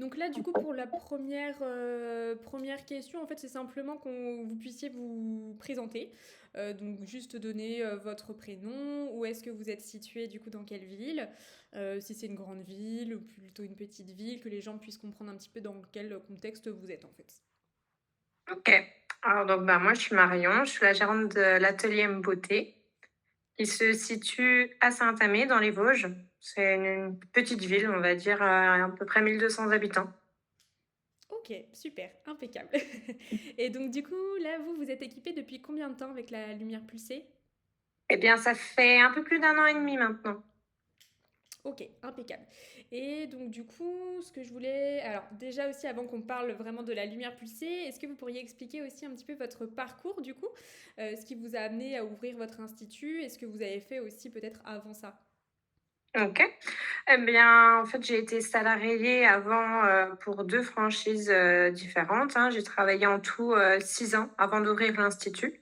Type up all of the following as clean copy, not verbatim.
Donc là, du coup, pour la première question, en fait, c'est simplement qu'on vous puissiez vous présenter. Donc juste donner votre prénom, où est-ce que vous êtes situé, du coup, dans quelle ville, si c'est une grande ville ou plutôt une petite ville, que les gens puissent comprendre un petit peu dans quel contexte vous êtes, en fait. OK. Alors donc, bah, moi, je suis Marion, je suis la gérante de l'atelier M Beauté, qui se situe à Saint-Amé dans les Vosges. C'est une petite ville, on va dire, à peu près 1 200 habitants. Ok, super, impeccable. Et donc, du coup, là, vous êtes équipé depuis combien de temps avec la lumière pulsée? Eh bien, ça fait un peu plus d'un an et demi maintenant. Ok, impeccable. Et donc du coup, ce que je voulais... Alors déjà aussi, avant qu'on parle vraiment de la lumière pulsée, est-ce que vous pourriez expliquer aussi un petit peu votre parcours du coup, ce qui vous a amené à ouvrir votre institut et ce que vous avez fait aussi peut-être avant ça? OK. Eh bien, en fait, j'ai été salariée avant, pour 2 franchises, différentes, hein. J'ai travaillé en tout, 6 ans avant d'ouvrir l'institut.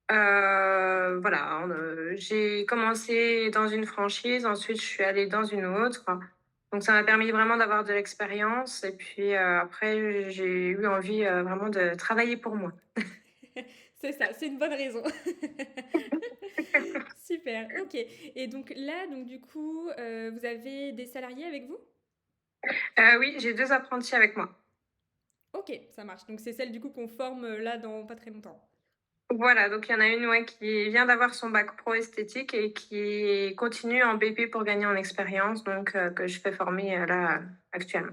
Voilà, j'ai commencé dans une franchise, ensuite je suis allée dans une autre. Donc ça m'a permis vraiment d'avoir de l'expérience et puis, après j'ai eu envie, vraiment de travailler pour moi. C'est ça, c'est une bonne raison. Super, ok. Et donc là, donc du coup, vous avez des salariés avec vous? Oui, j'ai 2 apprentis avec moi. Ok, ça marche. Donc c'est celle du coup qu'on forme là dans pas très longtemps. Voilà, donc il y en a une, ouais, qui vient d'avoir son bac pro esthétique et qui continue en BP pour gagner en expérience, donc que je fais former, là, actuellement.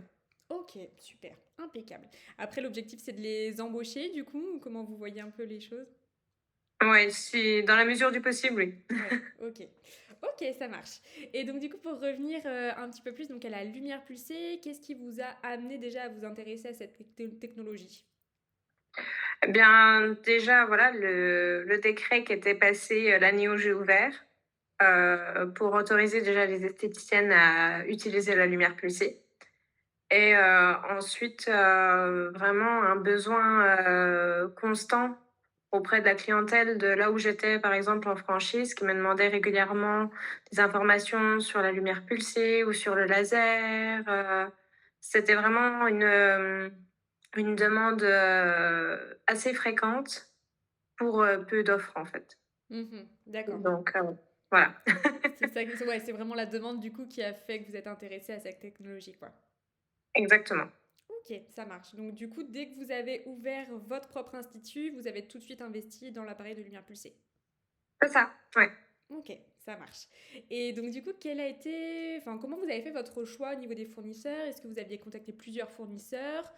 Ok, super, impeccable. Après, l'objectif, c'est de les embaucher, du coup, ou comment vous voyez un peu les choses? Ouais, si dans la mesure du possible, oui. Ouais, ok. Ok, ça marche. Et donc, du coup, pour revenir un petit peu plus donc, à la lumière pulsée, qu'est-ce qui vous a amené déjà à vous intéresser à cette technologie? Eh bien, déjà, voilà, le décret qui était passé, l'année où j'ai ouvert, pour autoriser déjà les esthéticiennes à utiliser la lumière pulsée et ensuite, vraiment un besoin, constant auprès de la clientèle de là où j'étais, par exemple, en franchise, qui me demandait régulièrement des informations sur la lumière pulsée ou sur le laser. C'était vraiment une demande, assez fréquente pour, peu d'offres, en fait. Mhm, d'accord. Donc voilà. C'est ça, ouais, c'est vraiment la demande du coup qui a fait que vous êtes intéressé à cette technologie, quoi. Exactement. Ok, ça marche. Donc du coup, dès que vous avez ouvert votre propre institut, vous avez tout de suite investi dans l'appareil de lumière pulsée. C'est ça, ouais. Ok, ça marche. Et donc du coup, comment vous avez fait votre choix au niveau des fournisseurs? Est-ce que vous aviez contacté plusieurs fournisseurs?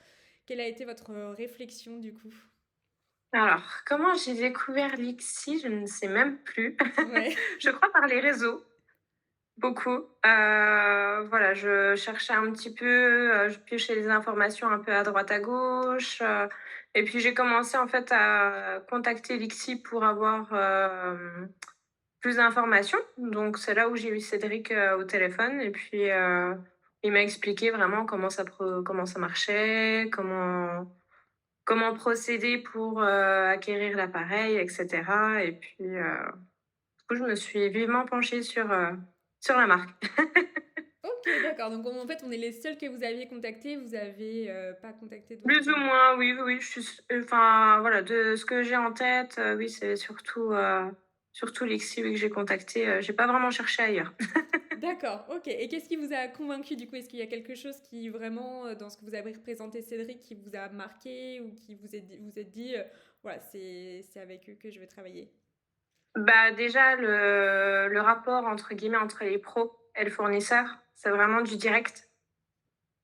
Quelle a été votre réflexion du coup? Alors, comment j'ai découvert Lixi? Je ne sais même plus. Ouais. Je crois par les réseaux, beaucoup. Voilà, je cherchais un petit peu, je piochais des informations un peu à droite à gauche, et puis j'ai commencé en fait à contacter Lixi pour avoir, plus d'informations. Donc c'est là où j'ai eu Cédric, au téléphone et puis, il m'a expliqué vraiment comment ça marchait, comment procéder pour, acquérir l'appareil et cetera et puis, du coup, je me suis vivement penchée sur la marque. Ok, d'accord. Donc en fait, on est les seuls que vous aviez contactés. Vous avez pas contacté d'autres. Plus ou moins, oui, oui, oui, enfin, voilà, de ce que j'ai en tête, oui, c'est surtout Lexi, oui, que j'ai contacté, j'ai pas vraiment cherché ailleurs. D'accord, ok. Et qu'est-ce qui vous a convaincu du coup? Est-ce qu'il y a quelque chose qui vraiment, dans ce que vous avez représenté Cédric, qui vous a marqué ou qui vous êtes dit, voilà, c'est avec eux que je vais travailler? Bah, déjà le rapport entre guillemets entre les pros et le fournisseur, c'est vraiment du direct.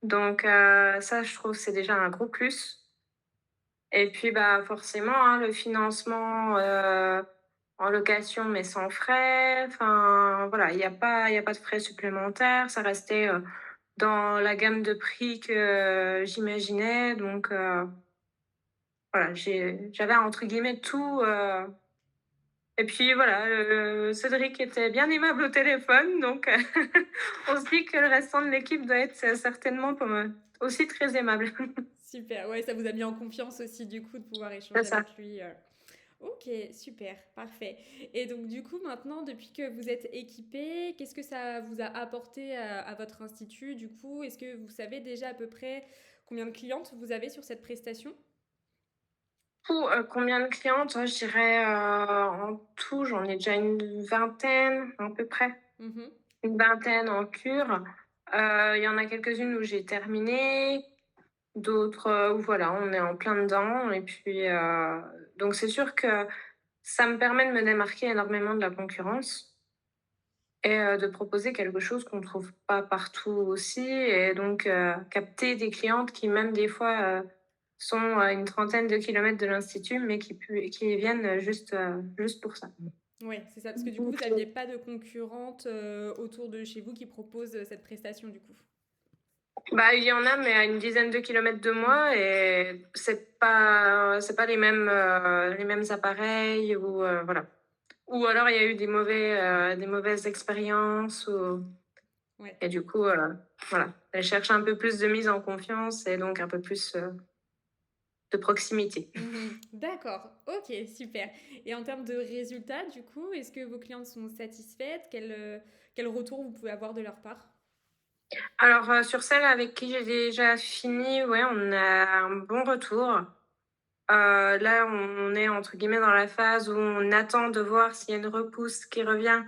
Donc ça, je trouve, c'est déjà un gros plus. Et puis, bah, forcément, hein, le financement, en location, mais sans frais. Enfin, voilà, il y a pas de frais supplémentaires. Ça restait, dans la gamme de prix que j'imaginais. Donc voilà, j'avais entre guillemets tout, et puis voilà, Cédric était bien aimable au téléphone, donc on se dit que le restant de l'équipe doit être certainement aussi très aimable. Super, ouais, ça vous a mis en confiance aussi du coup de pouvoir C'est échanger ça. avec lui. Ok, super, parfait. Et donc du coup, maintenant, depuis que vous êtes équipé, qu'est-ce que ça vous a apporté à votre institut? Du coup, est-ce que vous savez déjà à peu près combien de clientes vous avez sur cette prestation? Combien de clientes? Je dirais, en tout, j'en ai déjà une vingtaine à peu près. Mhm. Une vingtaine en cure. Il y en a quelques-unes où j'ai terminé, d'autres, où voilà, on est en plein dedans et puis, donc c'est sûr que ça me permet de me démarquer énormément de la concurrence et de proposer quelque chose qu'on ne trouve pas partout aussi et donc capter des clientes qui même des fois, sont à une trentaine de kilomètres de l'institut, mais qui viennent juste pour ça. Ouais, c'est ça, parce que du coup, vous n'aviez pas de concurrente autour de chez vous qui propose cette prestation, du coup. Bah, il y en a, mais à une dizaine de kilomètres de moi et c'est pas les mêmes appareils ou voilà. Ou alors il y a eu des mauvaises expériences ou Ouais. et du coup, voilà. Elles cherchent un peu plus de mise en confiance et donc un peu plus, de proximité. Mhm. D'accord, ok, super. Et en termes de résultats, du coup, est-ce que vos clientes sont satisfaites? Quel retour vous pouvez avoir de leur part? Alors, sur celles avec qui j'ai déjà fini, ouais, on a un bon retour. Là, on est entre guillemets dans la phase où on attend de voir s'il y a une repousse qui revient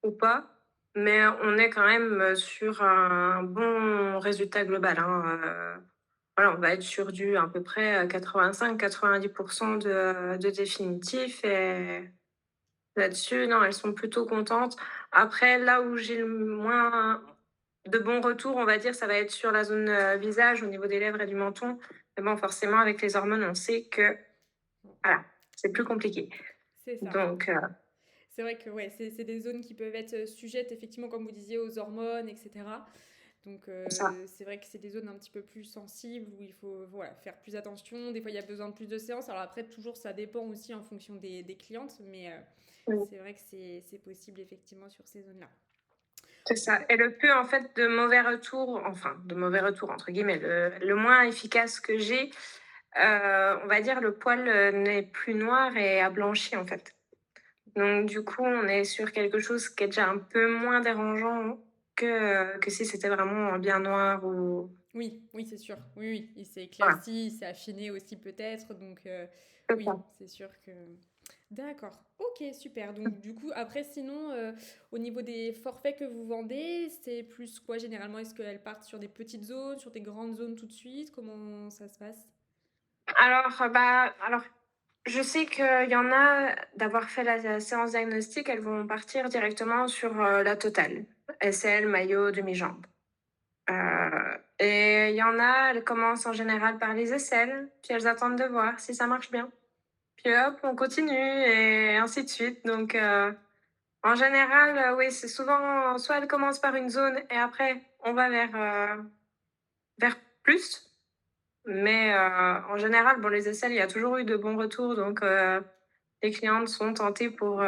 ou pas, mais on est quand même, sur un bon résultat global, hein, voilà, on va être sur du à peu près, 85-90 de définitif et là-dessus, non, elles sont plutôt contentes. Après, là où j'ai le moins de bons retours, on va dire, ça va être sur la zone, visage, au niveau des lèvres et du menton. Mais bon, forcément, avec les hormones, on sait que, voilà, c'est plus compliqué. C'est ça. Donc, C'est vrai que ouais, c'est des zones qui peuvent être sujettes, effectivement, comme vous disiez, aux hormones, etc. Donc ça, c'est vrai que c'est des zones un petit peu plus sensibles où il faut voilà, faire plus attention. Des fois, il y a besoin de plus de séances. Alors après, toujours, ça dépend aussi en fonction des clientes, mais mmh, c'est vrai que c'est possible, effectivement, sur ces zones-là. c'est ça et le peu, en fait, de mauvais retours, enfin, de «mauvais retours» entre guillemets, le moins efficace que j'ai, on va dire, le poil, n'est plus noir et a blanchi, en fait. Donc du coup, on est sur quelque chose qui est déjà un peu moins dérangeant que si c'était vraiment bien noir ou Oui, oui, c'est sûr. Oui, oui, il s'est voilà, éclairci, il s'est affiné aussi peut-être. Donc c'est oui, ça. c'est sûr que... D'accord, ok, super. Donc du coup, après, sinon, au niveau des forfaits que vous vendez, c'est plus quoi généralement? Est-ce qu'elles partent sur des petites zones, sur des grandes zones tout de suite? Comment ça se passe? Alors, je sais qu'il y en a, d'avoir fait la séance diagnostic, elles vont partir directement sur, la totale. SL, maillot, demi-jambe. Et il y en a, elles commencent en général par les aisselles, puis elles attendent de voir si ça marche bien. Puis hop, on continue et ainsi de suite. Donc en général, oui, c'est souvent soit elles commencent par une zone et après on va vers plus. Mais en général, bon, les aisselles, il y a toujours eu de bons retours, donc les clientes sont tentées pour,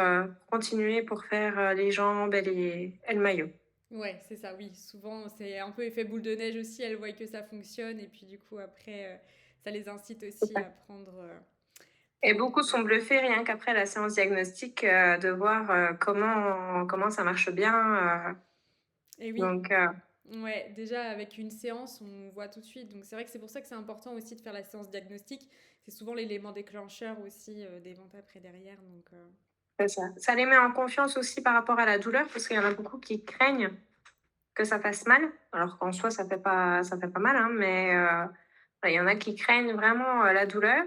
continuer pour faire, les jambes et le maillot. Ouais, c'est ça, oui. Souvent, c'est un peu effet boule de neige aussi. Elles voient que ça fonctionne et puis du coup, après, ça les incite C'est aussi ça à prendre, et prendre beaucoup plus. sont bluffés rien qu'après la séance diagnostic, de voir, comment ça marche bien, Et oui, donc ouais, déjà avec une séance, on voit tout de suite. Donc c'est vrai que c'est pour ça que c'est important aussi de faire la séance diagnostique. C'est souvent l'élément déclencheur aussi des ventes après derrière. Donc c'est ça. Ça les met en confiance aussi par rapport à la douleur parce qu'il y en a beaucoup qui craignent que ça fasse mal, alors qu'en soi ça fait pas mal, hein, mais il y en a qui craignent vraiment, la douleur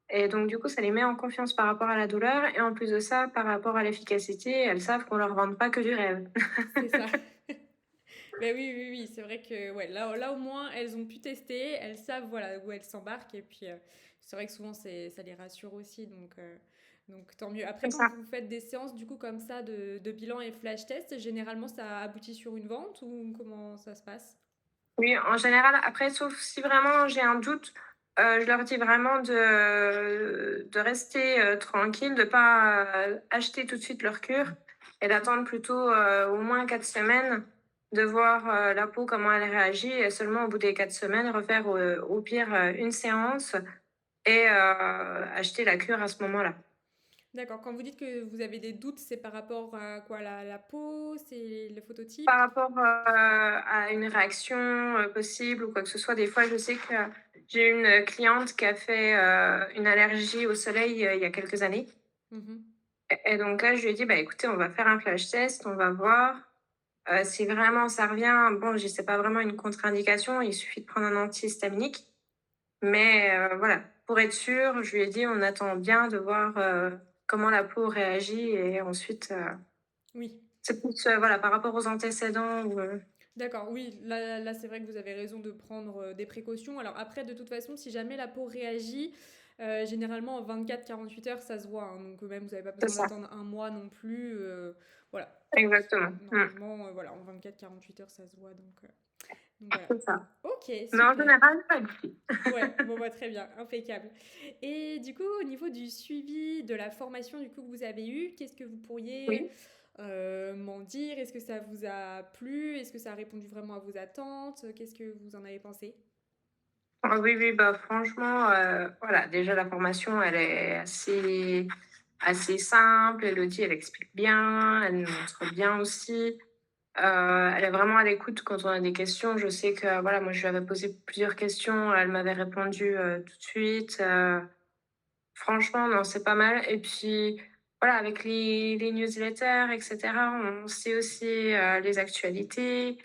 et donc du coup, ça les met en confiance par rapport à la douleur et en plus de ça, par rapport à l'efficacité, elles savent qu'on leur vende pas que du rêve. c'est ça. Ben oui, oui, oui, c'est vrai que ouais, là au moins elles ont pu tester, elles savent voilà où elles s'embarquent et puis c'est vrai que souvent ça les rassure aussi donc tant mieux. Après C'est quand ça. vous faites des séances du coup comme ça de bilan et flash test, généralement ça aboutit sur une vente ou comment ça se passe? Oui, en général, après sauf si vraiment j'ai un doute, je leur dis vraiment de rester, tranquilles, de pas, acheter tout de suite leur cure et d'attendre plutôt, au moins 4 semaines, de voir, la peau comment elle réagit et seulement au bout des 4 semaines refaire, au pire, une séance et acheter la cure à ce moment-là. D'accord. Quand vous dites que vous avez des doutes, c'est par rapport à quoi? La peau? C'est le phototype? Par rapport, à une réaction, possible ou quoi que ce soit, des fois, je sais que j'ai une cliente qui a fait, une allergie au soleil, il y a quelques années Mhm. et donc là, je lui ai dit: «Bah, écoutez, on va faire un flash test, on va voir, si vraiment ça revient». Bon, je dis: «C'est pas vraiment une contre-indication, il suffit de prendre un antihistaminique». Mais voilà, pour être sûre, je lui ai dit: «On attend bien de voir, comment la peau réagit et ensuite, Oui. c'est plus, voilà, par rapport aux antécédents ou D'accord, oui, là c'est vrai que vous avez raison de prendre des précautions. Alors après, de toute façon, si jamais la peau réagit, généralement en 24-48 heures, ça se voit, hein. Donc même, vous n'avez pas c'est besoin ça, d'attendre un mois non plus. Voilà. exactement. Mmh, Normalement, voilà, en 24-48 heures, ça se voit. Donc voilà. c'est ça. Ok, Mais en super. général, pas de souci. Ouais, bon, bah, très bien, impeccable. Et du coup, au niveau du suivi de la formation du coup, que vous avez eue, qu'est-ce que vous pourriez Oui. m'en dire? Est-ce que ça vous a plu? Est-ce que ça a répondu vraiment à vos attentes? Qu'est-ce que vous en avez pensé? Ah oui, oui, bah, franchement, voilà, déjà la formation, elle est assez simple. Elodie, elle explique bien, elle nous montre bien aussi. Elle est vraiment à l'écoute quand on a des questions. Je sais que, voilà, moi, je lui avais posé plusieurs questions, elle m'avait répondu, tout de suite. Franchement, non, c'est pas mal et puis, voilà, avec les newsletters et cetera, on sait aussi, les actualités.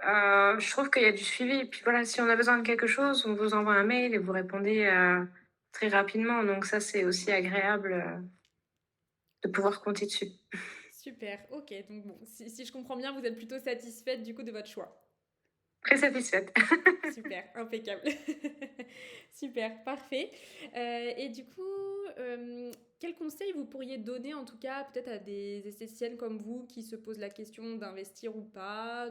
Je trouve qu'il y a du suivi et puis, voilà, si on a besoin de quelque chose, on vous envoie un mail et vous répondez, très rapidement donc ça, c'est aussi agréable, de pouvoir compter dessus. Super, ok. Donc bon, si je comprends bien, vous êtes plutôt satisfaite du coup de votre choix. Très satisfaite. Super, impeccable. Super, parfait. Et du coup, quel conseil vous pourriez donner en tout cas peut-être à des esthéticiennes comme vous qui se posent la question d'investir ou pas,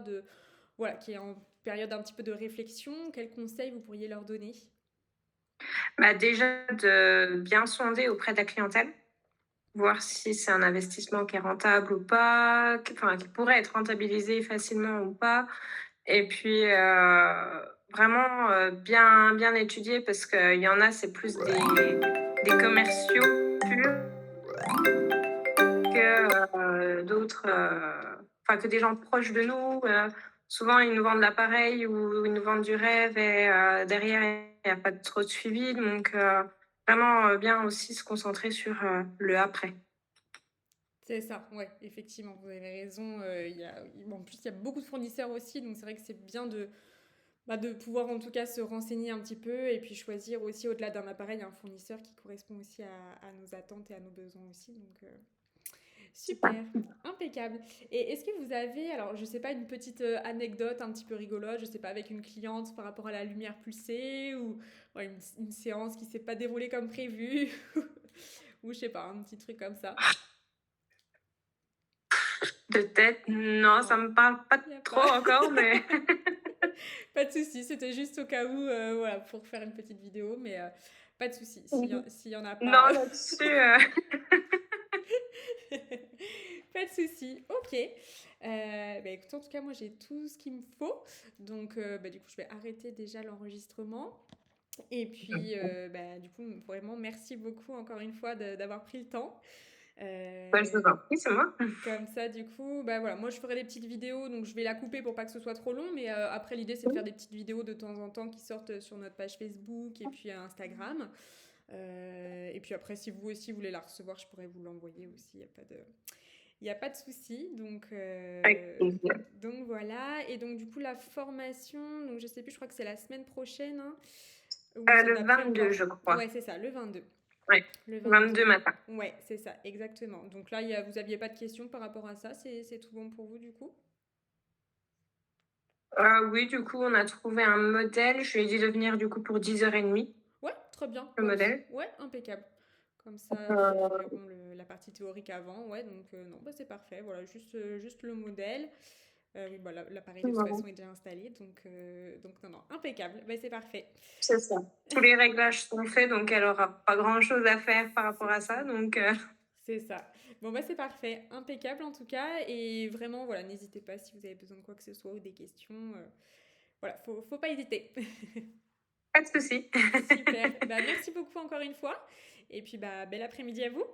voilà, qui est en période un petit peu de réflexion, quel conseil vous pourriez leur donner? Bah, déjà de bien sonder auprès de la clientèle, voir si c'est un investissement qui est rentable ou pas, enfin qui pourrait être rentabilisé facilement ou pas. Et puis vraiment bien étudier parce qu'il y en a, c'est plus des commerciaux purs que d'autres, enfin que des gens proches de nous. Souvent, ils nous vendent l'appareil ou ils nous vendent du rêve et derrière, il n'y a pas trop de suivi. Donc, vraiment bien aussi se concentrer sur le après. C'est ça, ouais, effectivement, vous avez raison. Bon, en plus, il y a beaucoup de fournisseurs aussi, donc c'est vrai que c'est bien de pouvoir en tout cas se renseigner un petit peu et puis choisir aussi au-delà d'un appareil un fournisseur qui correspond aussi à nos attentes et à nos besoins aussi. C'est ça. Super, impeccable. Et est-ce que vous avez, alors je sais pas, une petite anecdote un petit peu rigolote, je sais pas, avec une cliente par rapport à la lumière pulsée ou ouais, une séance qui s'est pas déroulée comme prévu ou je sais pas, un petit truc comme ça. De tête, non, ça Non, me parle pas il n'y a trop pas. encore, mais Pas de souci, c'était juste au cas où, voilà, pour faire une petite vidéo, mais pas de souci, s'il y en a non, pas. là-dessus, Pas de souci, ok. Bah, écoute, en tout cas, moi j'ai tout ce qu'il me faut. Donc, bah, du coup, je vais arrêter déjà l'enregistrement. Et puis, bah, du coup, vraiment, merci beaucoup encore une fois d'avoir pris le temps. bah, je vous Euh, en prie, c'est moi. Comme ça, du coup, bah voilà, moi je ferai des petites vidéos, donc je vais la couper pour pas que ce soit trop long, mais après l'idée c'est de faire des petites vidéos de temps en temps qui sortent sur notre page Facebook et puis Instagram. Et puis après, si vous aussi voulez la recevoir, je pourrais vous l'envoyer aussi, il y a pas de souci. Avec plaisir. Donc voilà, et donc du coup la formation, donc je sais plus, je crois que c'est la semaine prochaine, hein, ou c'est Le d'après 22, encore. je crois. Ouais, c'est ça, le 22. Ouais, Le 22 22. matin. Ouais, c'est ça, exactement. Donc là, vous aviez pas de questions par rapport à ça, c'est tout bon pour vous du coup? Oui, du coup, on a trouvé un modèle. Je lui ai dit de venir, du coup, pour 10h30, Ouais, très bien. le modèle. Ouais, impeccable. Comme ça, ils Heu, verront la partie théorique avant. Ouais, donc non, bah, c'est parfait. Voilà, juste le modèle. Oui, bah, l'appareil de toute voilà, façon est déjà installé, donc non, non, impeccable. Bah, c'est parfait. c'est ça. Tous les réglages sont faits, donc elle aura pas grand-chose à faire par rapport C'est à ça, ça. donc C'est ça. Bon, bah, c'est parfait. Impeccable en tout cas. Et vraiment, voilà, n'hésitez pas si vous avez besoin de quoi que ce soit ou des questions. Voilà, faut pas hésiter. pas de souci. Super. Bah, merci beaucoup encore une fois. Et puis, bah, bel après-midi à vous.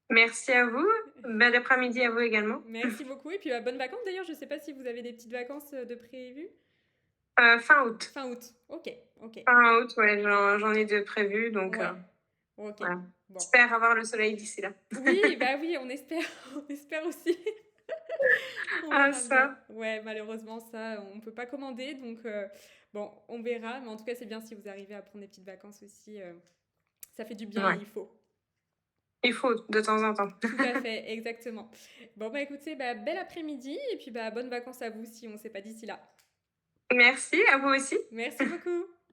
Merci à vous. Bel après-midi à vous également. Merci beaucoup et puis, bonnes vacances d'ailleurs. Je ne sais pas si vous avez des petites vacances, de prévues? Fin août. Fin août. OK, OK. Fin août, ouais, j'en ai 2 prévus, donc Ouais. OK. voilà. Bon. J'espère avoir le soleil d'ici là. Oui, bah, oui, on espère, on espère aussi. On Ah verra bien. ça, Ouais, malheureusement ça, on peut pas commander donc bon, on verra, mais en tout cas, c'est bien si vous arrivez à prendre des petites vacances aussi, ça fait du bien et ouais, il faut. il faut de temps en temps. Tout à fait, exactement. Bon, bah, écoutez, bah, bel après-midi et puis, bah, bonnes vacances à vous si on ne s'est pas d'ici là. Merci, à vous aussi. Merci beaucoup.